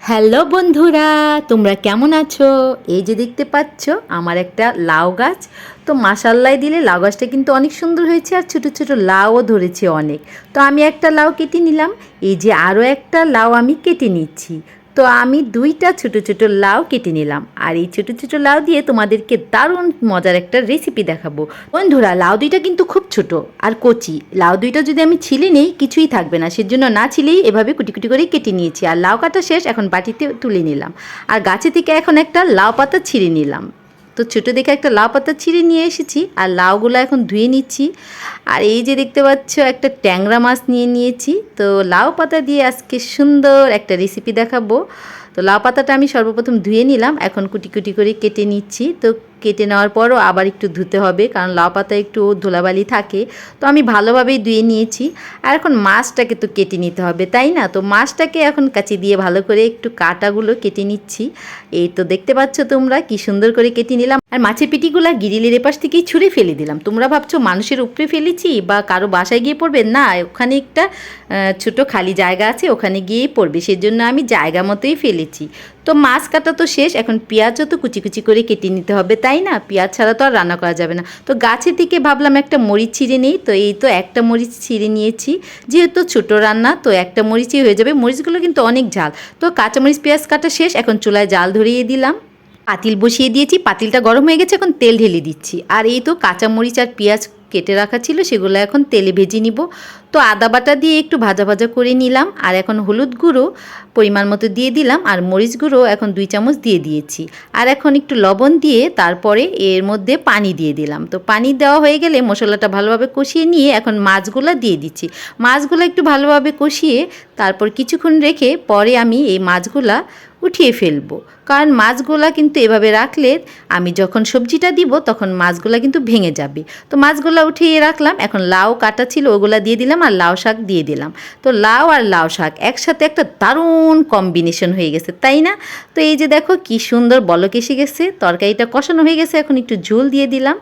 Hello বন্ধুরা, তোমরা কেমন আছো? এই যে দেখতে পাচ্ছ আমার একটা লাউ গাছ। তো মাশাল্লাহ দিলে লাউ গাছটা কিন্তু অনেক সুন্দর হয়েছে আর ছোটো ছোটো লাউও ধরেছে অনেক। তো আমি একটা লাউ কেটে নিলাম, এই যে আরও একটা লাউ আমি কেটে নিচ্ছি। তো আমি দুইটা ছোটো ছোটো লাউ কেটে নিলাম আর এই ছোটো ছোটো লাউ দিয়ে তোমাদেরকে দারুণ মজার একটা রেসিপি দেখাবো। বন্ধুরা, লাউ দুইটা কিন্তু খুব ছোট আর কচি। লাউ দুইটা যদি আমি ছিলে নেই কিছুই থাকবে না, সেজন্য না ছিলেই এভাবে কুটি কুটি করে কেটে নিয়েছি। আর লাউ কাটা শেষ, এখন বাটিতে তুলে নিলাম। আর গাছে থেকে এখন একটা লাউ পাতা ছিঁড়ে নিলাম। তো ছোটো দেখে একটা লাউ পাতা ছিঁড়ে নিয়ে এসেছি আর লাউগুলো এখন ধুয়ে নিচ্ছি। আর এই যে দেখতে পাচ্ছ একটা ট্যাংরা মাছ নিয়ে নিয়েছি। তো লাউ পাতা দিয়ে আজকে সুন্দর একটা রেসিপি দেখাবো। তো লাউ পাতাটা আমি সর্বপ্রথম ধুয়ে নিলাম, এখন কুটি কুটি করে কেটে নিচ্ছি। তো কেটে নেওয়ার পরও আবার একটু ধুতে হবে, কারণ লাউ পাতায় একটু ধুলাবালি থাকে। তো আমি ভালোভাবেই ধুয়ে নিয়েছি। আর এখন মাছটাকে তো কেটে নিতে হবে, তাই না? তো মাছটাকে এখন কাঁচি দিয়ে ভালো করে একটু কাঁটাগুলো কেটে নিচ্ছি। এই তো দেখতে পাচ্ছ তোমরা কি সুন্দর করে কেটে নিলাম। আর মাছের পিটিগুলো গিরিলের এপাশ থেকেই ছুঁড়ে ফেলে দিলাম। তোমরা ভাবছো মানুষের উপরে ফেলেছি বা কারো বাসায় গিয়ে পড়বে, না, ওখানে একটা ছোট খালি জায়গা আছে, ওখানে গিয়েই পড়বে, সেজন্য আমি জায়গা মতোই ফেলেছি। তো মাছ কাটা তো শেষ, এখন পেঁয়াজও তো কুচি কুচি করে কেটে নিতে হবে, তাই না? পেঁয়াজ ছাড়া তো আর রান্না করা যাবে না। তো গাছের থেকে ভাবলাম একটা মরিচ ছিঁড়ে নেই। তো এই তো একটা মরিচ ছিঁড়ে নিয়েছি, যেহেতু ছোটো রান্না তো একটা মরিচই হয়ে যাবে। মরিচগুলো কিন্তু অনেক ঝাল। তো কাঁচামরিচ পেঁয়াজ কাটা শেষ, এখন চুলায় জাল ধরিয়ে দিলাম। পাতিল বসিয়ে দিয়েছি, পাতিলটা গরম হয়ে গেছে, এখন তেল ঢেলে দিচ্ছি। আর এই তো কাঁচামরিচ আর পেঁয়াজ কেটে রাখা ছিল, সেগুলো এখন তেলে ভেজে নিব। তো আদা বাটা দিয়ে একটু ভাজা ভাজা করে নিলাম। আর এখন হলুদ গুঁড়ো পরিমাণ মতো দিয়ে দিলাম, আর মরিচ গুঁড়ো এখন 2 চামচ দিয়ে দিয়েছি। আর এখন একটু লবণ দিয়ে তারপরে এর মধ্যে পানি দিয়ে দিলাম। তো পানি দেওয়া হয়ে গেলে মশলাটা ভালোভাবে কষিয়ে নিয়ে এখন মাছগুলো দিয়ে দিচ্ছি। মাছগুলো একটু ভালোভাবে কষিয়ে তারপর কিছুক্ষণ রেখে পরে আমি এই মাছগুলা উঠিয়ে ফেলবো, কারণ মাছগুলা কিন্তু এভাবে রাখলে আমি যখন সবজিটা দিব তখন মাছগুলা কিন্তু ভেঙে যাবে। তো মাছগুলা উঠিয়ে রাখলাম। এখন লাউ কাটা ছিল ওগুলা দিয়ে দিলাম আর লাউ শাক দিয়ে দিলাম। তো লাউ আর লাউ শাক একসাথে একটা দারুণ কম্বিনেশন হয়ে গেছে, তাই না? তো এই যে দেখো কি সুন্দর বলক এসে গেছে, তরকারিটা কষানো হয়ে গেছে। এখন একটু ঝোল দিয়ে দিলাম।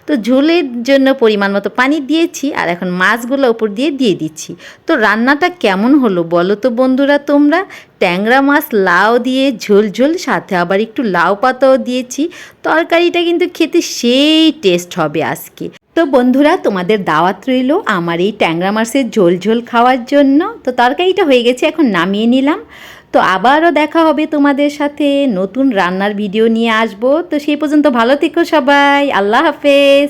তো ঝোলের জন্য পরিমাণ মতো পানি দিয়েছি আর এখন মাছগুলো উপর দিয়ে দিয়ে দিচ্ছি। তো রান্নাটা কেমন হলো বলো তো বন্ধুরা তোমরা? ট্যাংরা মাছ লাউ দিয়ে ঝোল ঝোল, সাথে আবার একটু লাউ পাতাও দিয়েছি। তরকারিটা কিন্তু খেতে সেই টেস্ট হবে আজকে। তো বন্ধুরা, তোমাদের দাওয়াত রইল আমার এই ট্যাংরা মাছের ঝোল ঝোল খাওয়ার জন্য। তো তরকারিটা হয়ে গেছে, এখন নামিয়ে নিলাম। তো আবারও দেখা হবে তোমাদের সাথে, নতুন রান্নার ভিডিও নিয়ে আসবো। তো সেই পর্যন্ত ভালো থেকো সবাই, আল্লাহ হাফেজ।